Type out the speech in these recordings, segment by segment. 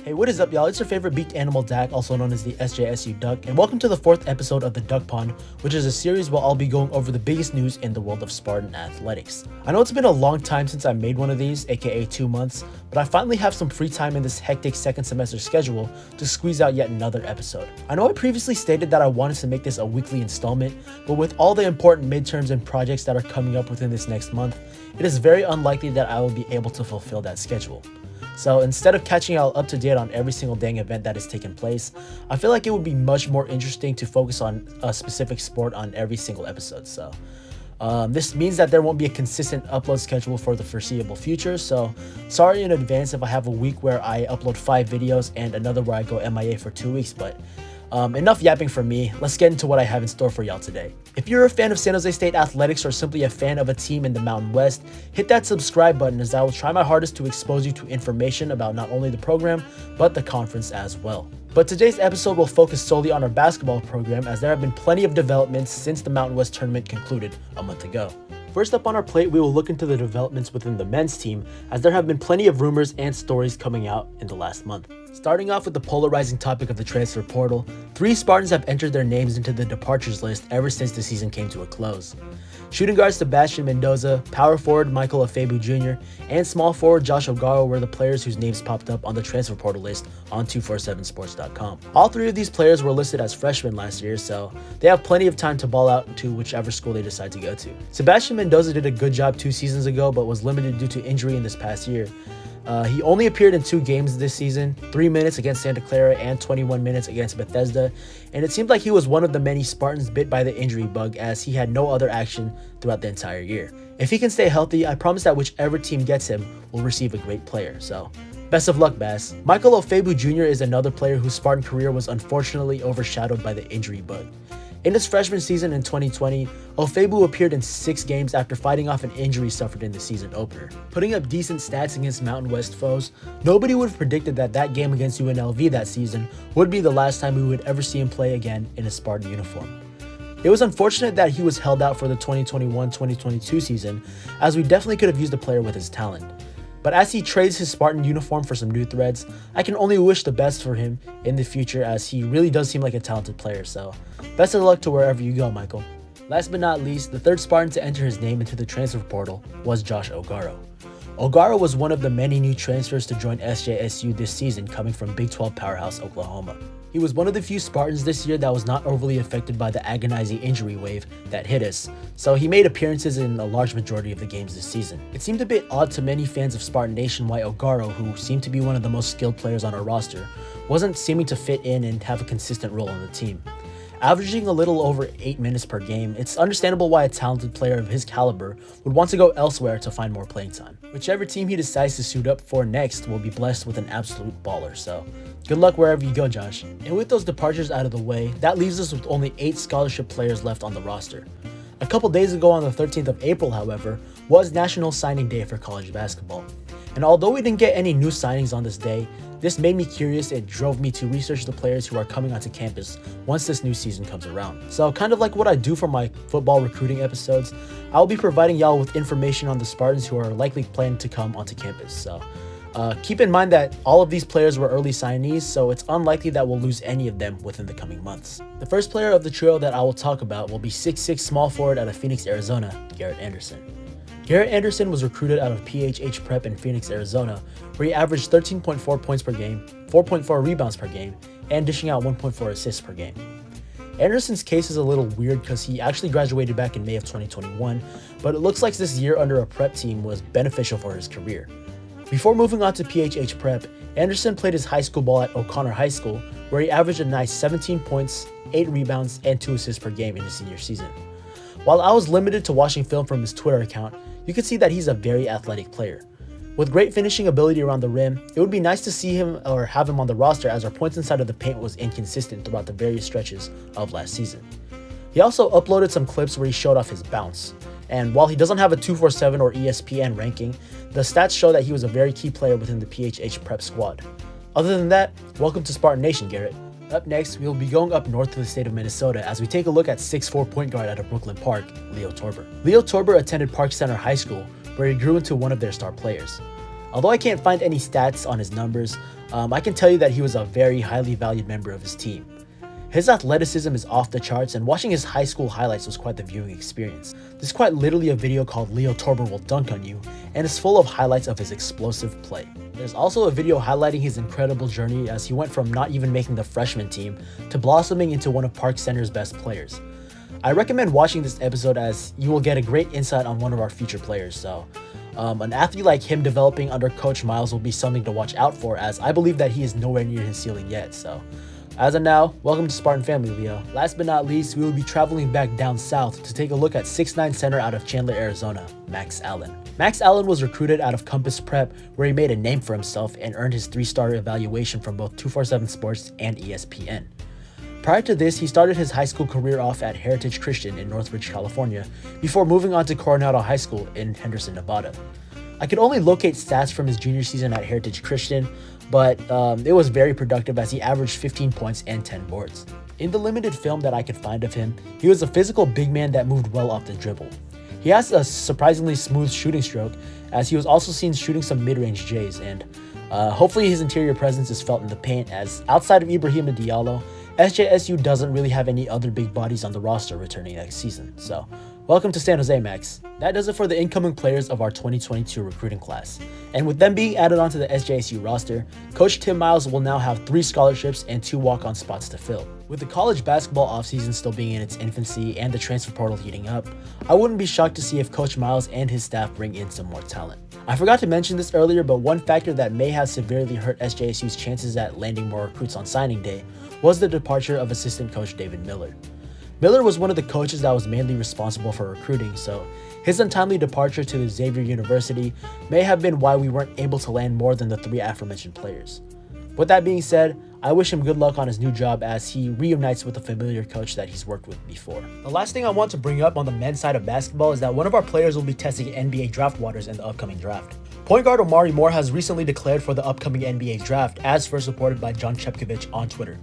Hey, what is up, y'all? It's your favorite beaked animal, Dak, also known as the SJSU Duck, and welcome to the 4th episode of the Duck Pond, which is a series where I'll be going over the biggest news in the world of Spartan athletics. I know it's been a long time since I made one of these, aka 2 months, but I finally have some free time in this hectic second semester schedule to squeeze out yet another episode. I know I previously stated that I wanted to make this a weekly installment, but with all the important midterms and projects that are coming up within this next month, it is very unlikely that I will be able to fulfill that schedule. So instead of catching y'all up to date on every single dang event that has taken place, I feel like it would be much more interesting to focus on a specific sport on every single episode. So this means that there won't be a consistent upload schedule for the foreseeable future. So sorry in advance if I have a week where I upload 5 videos and another where I go MIA for 2 weeks, but enough yapping from me. Let's get into what I have in store for y'all today. If you're a fan of San Jose State athletics or simply a fan of a team in the Mountain West, hit that subscribe button as I will try my hardest to expose you to information about not only the program, but the conference as well. But today's episode will focus solely on our basketball program, as there have been plenty of developments since the Mountain West tournament concluded a month ago. First up on our plate, we will look into the developments within the men's team, as there have been plenty of rumors and stories coming out in the last month. Starting off with the polarizing topic of the transfer portal, 3 Spartans have entered their names into the departures list ever since the season came to a close. Shooting guard Sebastian Mendoza, power forward Michael Afebu Jr., and small forward Josh Ogaro were the players whose names popped up on the transfer portal list on 247sports.com. All 3 of these players were listed as freshmen last year, so they have plenty of time to ball out to whichever school they decide to go to. Sebastian Mendoza did a good job 2 seasons ago, but was limited due to injury in this past year. He only appeared in 2 games this season, 3 minutes against Santa Clara and 21 minutes against Bethesda, and it seemed like he was one of the many Spartans bit by the injury bug, as he had no other action throughout the entire year. If he can stay healthy, I promise that whichever team gets him will receive a great player, so best of luck, Bass. Michael Afebu Jr. is another player whose Spartan career was unfortunately overshadowed by the injury bug. In his freshman season in 2020, Afebu appeared in 6 games after fighting off an injury suffered in the season opener. Putting up decent stats against Mountain West foes, nobody would have predicted that game against UNLV that season would be the last time we would ever see him play again in a Spartan uniform. It was unfortunate that he was held out for the 2021-2022 season, as we definitely could have used a player with his talent. But as he trades his Spartan uniform for some new threads, I can only wish the best for him in the future, as he really does seem like a talented player, so best of luck to wherever you go, Michael. Last but not least, the 3rd Spartan to enter his name into the transfer portal was Josh Ogaro. Ogaro was one of the many new transfers to join SJSU this season, coming from Big 12 powerhouse Oklahoma. He was one of the few Spartans this year that was not overly affected by the agonizing injury wave that hit us, so he made appearances in a large majority of the games this season. It seemed a bit odd to many fans of Spartan Nation why Ogaro, who seemed to be one of the most skilled players on our roster, wasn't seeming to fit in and have a consistent role on the team. Averaging a little over 8 minutes per game, it's understandable why a talented player of his caliber would want to go elsewhere to find more playing time. Whichever team he decides to suit up for next will be blessed with an absolute baller, so good luck wherever you go, Josh. And with those departures out of the way, that leaves us with only 8 scholarship players left on the roster. A couple days ago on the 13th of April, however, was National Signing Day for college basketball. And although we didn't get any new signings on this day, this made me curious and drove me to research the players who are coming onto campus once this new season comes around. So kind of like what I do for my football recruiting episodes, I'll be providing y'all with information on the Spartans who are likely planning to come onto campus. So keep in mind that all of these players were early signees, so it's unlikely that we'll lose any of them within the coming months. The first player of the trio that I will talk about will be 6'6" small forward out of Phoenix, Arizona, Garrett Anderson. Garrett Anderson was recruited out of PHH Prep in Phoenix, Arizona, where he averaged 13.4 points per game, 4.4 rebounds per game, and dishing out 1.4 assists per game. Anderson's case is a little weird because he actually graduated back in May of 2021, but it looks like this year under a prep team was beneficial for his career. Before moving on to PHH Prep, Anderson played his high school ball at O'Connor High School, where he averaged a nice 17 points, 8 rebounds, and 2 assists per game in his senior season. While I was limited to watching film from his Twitter account, you can see that he's a very athletic player. With great finishing ability around the rim, it would be nice to see him or have him on the roster, as our points inside of the paint was inconsistent throughout the various stretches of last season. He also uploaded some clips where he showed off his bounce, and while he doesn't have a 247 or ESPN ranking, the stats show that he was a very key player within the PHH Prep squad. Other than that, welcome to Spartan Nation, Garrett. Up next, we will be going up north to the state of Minnesota as we take a look at 6'4" point guard out of Brooklyn Park, Leo Torber. Leo Torber attended Park Center High School, where he grew into one of their star players. Although I can't find any stats on his numbers, I can tell you that he was a very highly valued member of his team. His athleticism is off the charts, and watching his high school highlights was quite the viewing experience. There's quite literally a video called Leo Torber Will Dunk on You, and it's full of highlights of his explosive play. There's also a video highlighting his incredible journey as he went from not even making the freshman team to blossoming into one of Park Center's best players. I recommend watching this episode as you will get a great insight on one of our future players, so an athlete like him developing under Coach Miles will be something to watch out for, as I believe that he is nowhere near his ceiling yet. So as of now, welcome to Spartan Family, Leo. Last but not least, we will be traveling back down south to take a look at 6'9" center out of Chandler, Arizona, Max Allen. Max Allen was recruited out of Compass Prep, where he made a name for himself and earned his 3-star evaluation from both 247 Sports and ESPN. Prior to this, he started his high school career off at Heritage Christian in Northridge, California, before moving on to Coronado High School in Henderson, Nevada. I could only locate stats from his junior season at Heritage Christian, but it was very productive as he averaged 15 points and 10 boards. In the limited film that I could find of him, he was a physical big man that moved well off the dribble. He has a surprisingly smooth shooting stroke, as he was also seen shooting some mid-range J's, and hopefully his interior presence is felt in the paint, as outside of Ibrahim Diallo, SJSU doesn't really have any other big bodies on the roster returning next season. So, welcome to San Jose, Max. That does it for the incoming players of our 2022 recruiting class. And with them being added onto the SJSU roster, Coach Tim Miles will now have 3 scholarships and 2 walk-on spots to fill. With the college basketball offseason still being in its infancy and the transfer portal heating up, I wouldn't be shocked to see if Coach Miles and his staff bring in some more talent. I forgot to mention this earlier, but one factor that may have severely hurt SJSU's chances at landing more recruits on signing day was the departure of assistant coach David Miller. Miller was one of the coaches that was mainly responsible for recruiting, so his untimely departure to Xavier University may have been why we weren't able to land more than the 3 aforementioned players. With that being said, I wish him good luck on his new job as he reunites with a familiar coach that he's worked with before. The last thing I want to bring up on the men's side of basketball is that one of our players will be testing NBA draft waters in the upcoming draft. Point guard Omari Moore has recently declared for the upcoming NBA draft, as first reported by John Chepkovich on Twitter.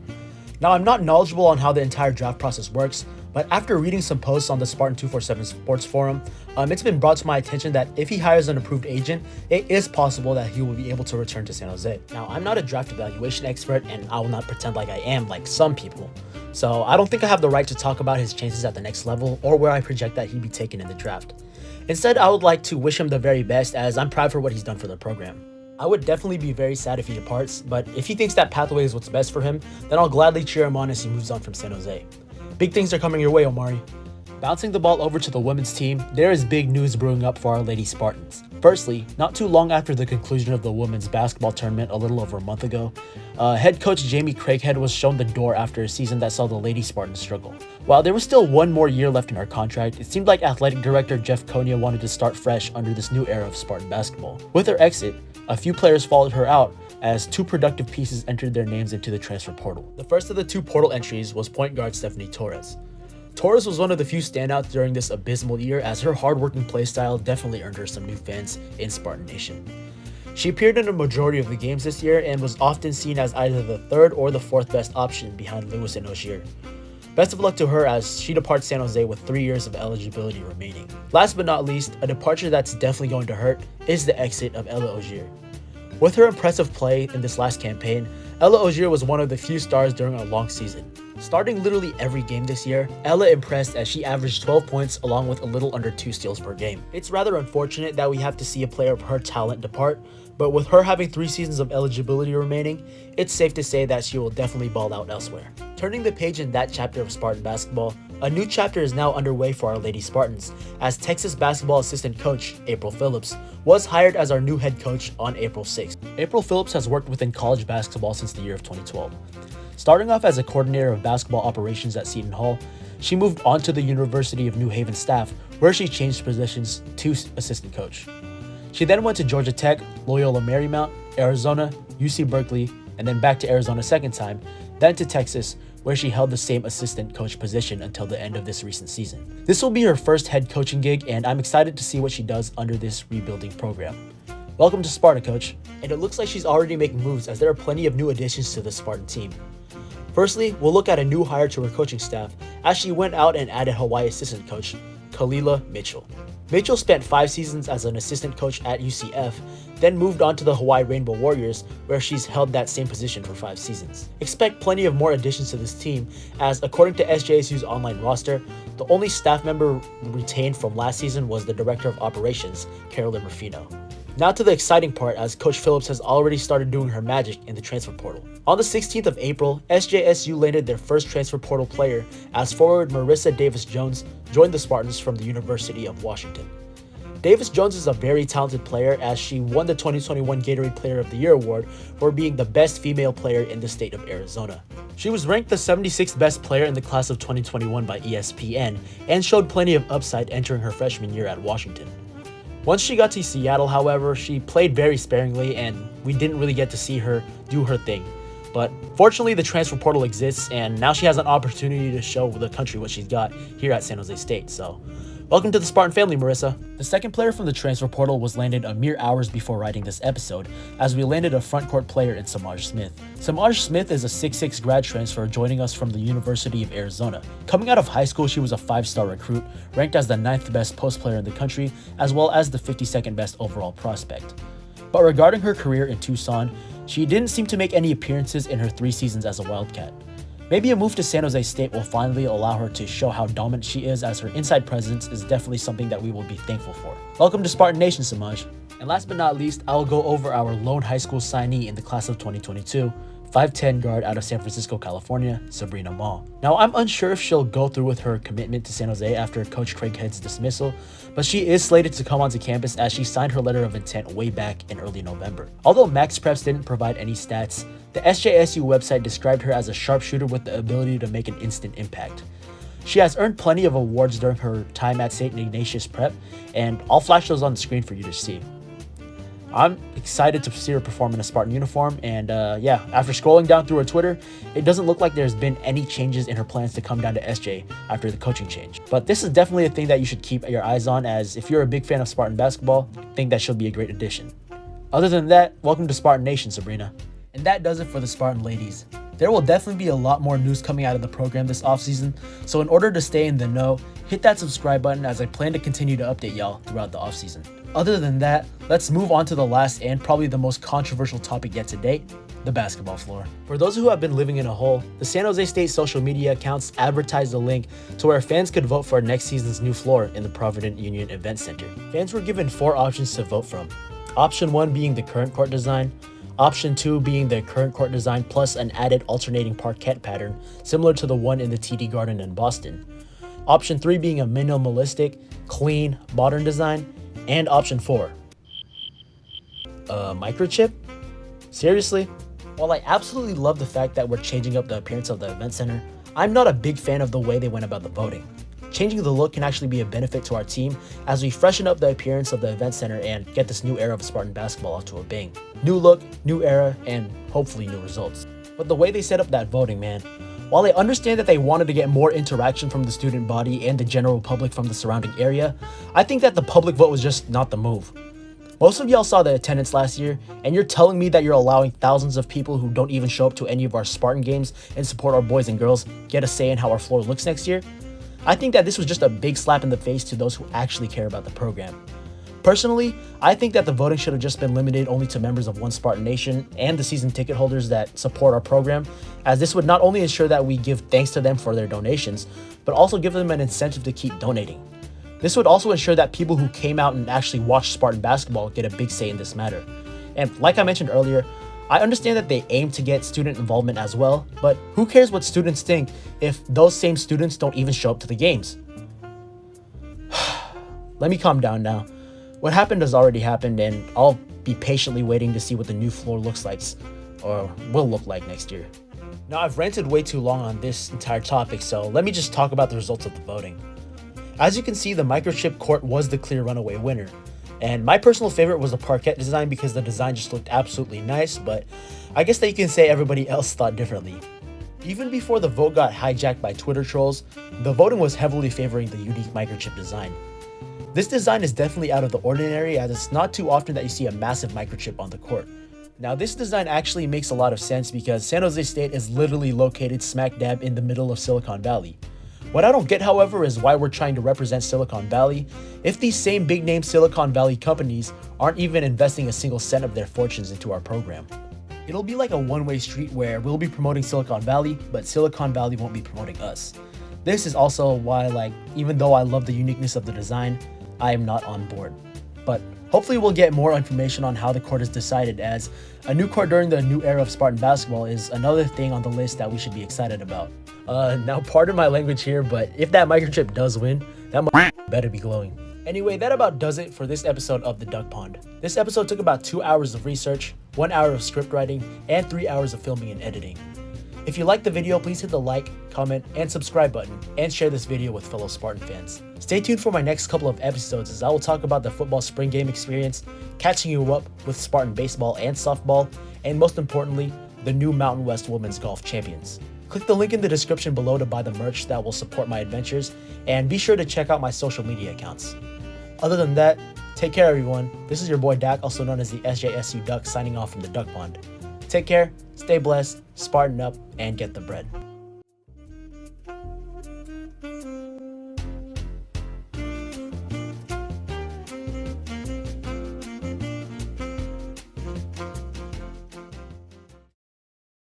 Now, I'm not knowledgeable on how the entire draft process works, but after reading some posts on the Spartan 247 Sports Forum, it's been brought to my attention that if he hires an approved agent, it is possible that he will be able to return to San Jose. Now, I'm not a draft evaluation expert, and I will not pretend like I am like some people. So I don't think I have the right to talk about his chances at the next level or where I project that he'd be taken in the draft. Instead, I would like to wish him the very best, as I'm proud for what he's done for the program. I would definitely be very sad if he departs, but if he thinks that pathway is what's best for him, then I'll gladly cheer him on as he moves on from San Jose. Big things are coming your way, Omari. Bouncing the ball over to the women's team, there is big news brewing up for our Lady Spartans. Firstly, not too long after the conclusion of the women's basketball tournament a little over a month ago, head coach Jamie Craighead was shown the door after a season that saw the Lady Spartans struggle. While there was still one more year left in her contract, it seemed like athletic director Jeff Konya wanted to start fresh under this new era of Spartan basketball. With her exit, a few players followed her out as 2 productive pieces entered their names into the transfer portal. The first of the 2 portal entries was point guard Stephanie Torres. Torres was one of the few standouts during this abysmal year, as her hardworking playstyle definitely earned her some new fans in Spartan Nation. She appeared in a majority of the games this year and was often seen as either the 3rd or the 4th best option behind Lewis and Ogier. Best of luck to her as she departs San Jose with 3 years of eligibility remaining. Last but not least, a departure that's definitely going to hurt is the exit of Ella Ogier. With her impressive play in this last campaign, Ella Ogier was one of the few stars during a long season. Starting literally every game this year, Ella impressed as she averaged 12 points along with a little under 2 steals per game. It's rather unfortunate that we have to see a player of her talent depart, but with her having 3 seasons of eligibility remaining, it's safe to say that she will definitely ball out elsewhere. Turning the page in that chapter of Spartan basketball, a new chapter is now underway for our Lady Spartans, as Texas basketball assistant coach April Phillips was hired as our new head coach on April 6th. April Phillips has worked within college basketball since the year of 2012. Starting off as a coordinator of basketball operations at Seton Hall, she moved on to the University of New Haven staff, where she changed positions to assistant coach. She then went to Georgia Tech, Loyola Marymount, Arizona, UC Berkeley, and then back to Arizona a second time, then to Texas, where she held the same assistant coach position until the end of this recent season. This will be her first head coaching gig, and I'm excited to see what she does under this rebuilding program. Welcome to Sparta, Coach. And it looks like she's already making moves, as there are plenty of new additions to the Spartan team. Firstly, we'll look at a new hire to her coaching staff, as she went out and added Hawaii assistant coach Kalila Mitchell. Mitchell spent 5 seasons as an assistant coach at UCF, then moved on to the Hawaii Rainbow Warriors, where she's held that same position for 5 seasons. Expect plenty of more additions to this team, as according to SJSU's online roster, the only staff member retained from last season was the Director of Operations, Carolyn Rufino. Now to the exciting part, as Coach Phillips has already started doing her magic in the transfer portal. On the 16th of April, SJSU landed their first transfer portal player as forward Marissa Davis-Jones joined the Spartans from the University of Washington. Davis-Jones is a very talented player, as she won the 2021 Gatorade Player of the Year award for being the best female player in the state of Arizona. She was ranked the 76th best player in the class of 2021 by ESPN and showed plenty of upside entering her freshman year at Washington. Once she got to Seattle, however, she played very sparingly and we didn't really get to see her do her thing. But fortunately, the transfer portal exists and now she has an opportunity to show the country what she's got here at San Jose State. So, welcome to the Spartan family, Marissa. The second player from the transfer portal was landed a mere hours before writing this episode, as we landed a front court player in Samaj Smith. Samaj Smith is a 6'6" grad transfer joining us from the University of Arizona. Coming out of high school, she was a 5-star recruit, ranked as the 9th best post player in the country, as well as the 52nd best overall prospect. But regarding her career in Tucson, she didn't seem to make any appearances in her 3 seasons as a Wildcat. Maybe a move to San Jose State will finally allow her to show how dominant she is, as her inside presence is definitely something that we will be thankful for. Welcome to Spartan Nation, Samaj. And last but not least, I will go over our lone high school signee in the class of 2022, 5'10" guard out of San Francisco, California, Sabrina Mall. Now, I'm unsure if she'll go through with her commitment to San Jose after Coach Craighead's dismissal, but she is slated to come onto campus as she signed her letter of intent way back in early November. Although Max Preps didn't provide any stats, the SJSU website described her as a sharpshooter with the ability to make an instant impact. She has earned plenty of awards during her time at St. Ignatius Prep, and I'll flash those on the screen for you to see. I'm excited to see her perform in a Spartan uniform, and yeah, after scrolling down through her Twitter, it doesn't look like there's been any changes in her plans to come down to SJ after the coaching change. But this is definitely a thing that you should keep your eyes on, as if you're a big fan of Spartan basketball, I think that she'll be a great addition. Other than that, welcome to Spartan Nation, Sabrina. And that does it for the Spartan ladies. There will definitely be a lot more news coming out of the program this offseason, so in order to stay in the know, hit that subscribe button, as I plan to continue to update y'all throughout the offseason. Other than that, let's move on to the last and probably the most controversial topic yet to date, the basketball floor. For those who have been living in a hole, the San Jose State social media accounts advertised a link to where fans could vote for next season's new floor in the Provident Union Event Center. Fans were given 4 options to vote from. Option 1 being the current court design, Option 2 being the current court design plus an added alternating parquet pattern similar to the one in the TD Garden in Boston. Option 3 being a minimalistic, clean, modern design. And Option 4. Microchip? Seriously? While I absolutely love the fact that we're changing up the appearance of the event center, I'm not a big fan of the way they went about the voting. Changing the look can actually be a benefit to our team as we freshen up the appearance of the event center and get this new era of Spartan basketball off to a bang. New look, new era, and hopefully new results. But the way they set up that voting, man, while I understand that they wanted to get more interaction from the student body and the general public from the surrounding area, I think that the public vote was just not the move. Most of y'all saw the attendance last year, and you're telling me that you're allowing thousands of people who don't even show up to any of our Spartan games and support our boys and girls get a say in how our floor looks next year? I think that this was just a big slap in the face to those who actually care about the program. Personally, I think that the voting should have just been limited only to members of One Spartan Nation and the season ticket holders that support our program, as this would not only ensure that we give thanks to them for their donations, but also give them an incentive to keep donating. This would also ensure that people who came out and actually watched Spartan basketball get a big say in this matter. And like I mentioned earlier, I understand that they aim to get student involvement as well, but who cares what students think if those same students don't even show up to the games? Let me calm down now. What happened has already happened, and I'll be patiently waiting to see what the new floor looks like, or will look like next year. Now, I've ranted way too long on this entire topic, so let me just talk about the results of the voting. As you can see, the microchip court was the clear runaway winner. And my personal favorite was the parquet design because the design just looked absolutely nice, but I guess that you can say everybody else thought differently. Even before the vote got hijacked by Twitter trolls, the voting was heavily favoring the unique microchip design. This design is definitely out of the ordinary, as it's not too often that you see a massive microchip on the court. Now, this design actually makes a lot of sense because San Jose State is literally located smack dab in the middle of Silicon Valley. What I don't get, however, is why we're trying to represent Silicon Valley if these same big name Silicon Valley companies aren't even investing a single cent of their fortunes into our program. It'll be like a one-way street where we'll be promoting Silicon Valley, but Silicon Valley won't be promoting us. This is also why, even though I love the uniqueness of the design, I am not on board. But hopefully we'll get more information on how the court is decided, as a new court during the new era of Spartan Basketball is another thing on the list that we should be excited about. Now pardon my language here, but if that microchip does win, that better be glowing. Anyway, that about does it for this episode of The Duck Pond. This episode took about 2 hours of research, 1 hour of script writing, and 3 hours of filming and editing. If you liked the video, please hit the like, comment, and subscribe button, and share this video with fellow Spartan fans. Stay tuned for my next couple of episodes, as I will talk about the football spring game experience, catching you up with Spartan baseball and softball, and most importantly, the new Mountain West Women's Golf Champions. Click the link in the description below to buy the merch that will support my adventures, and be sure to check out my social media accounts. Other than that, take care everyone. This is your boy Dak, also known as the SJSU Duck, signing off from the Duck Pond. Take care, stay blessed, Spartan up, and get the bread.